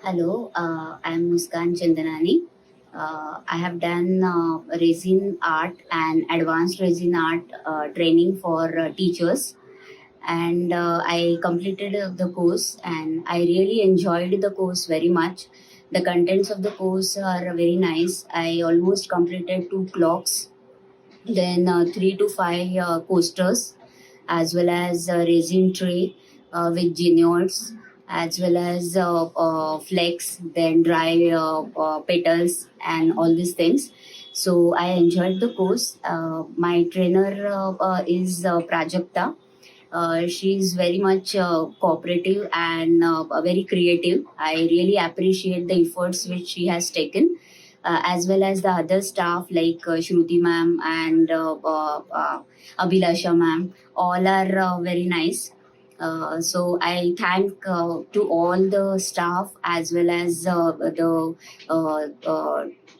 Hello, I'm Muskan Chandanani. I have done resin art and advanced resin art training for teachers, and I completed the course, and I really enjoyed the course very much. The contents of the course are very nice. I almost completed two clocks, then three to five coasters, as well as a resin tray with genoids, as well as flex, then dry petals, and all these things. So I enjoyed the course. My trainer is Prajakta. She is very much cooperative and very creative. I really appreciate the efforts which she has taken, as well as the other staff like Shruti ma'am and Abhilasha ma'am. All are very nice. So I thank to all the staff as well as the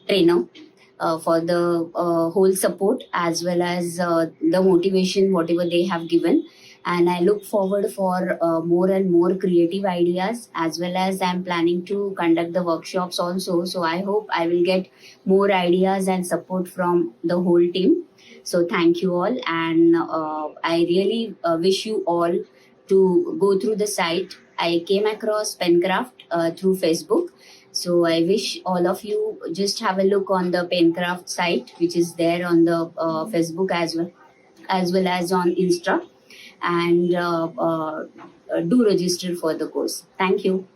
trainer for the whole support as well as the motivation whatever they have given, and I look forward for more and more creative ideas, as well as I'm planning to conduct the workshops also. So I hope I will get more ideas and support from the whole team. So thank you all, and I really wish you all to go through the site. I came across Penkraft through Facebook. So I wish all of you just have a look on the Penkraft site, which is there on the Facebook as well as on Insta, and do register for the course. Thank you.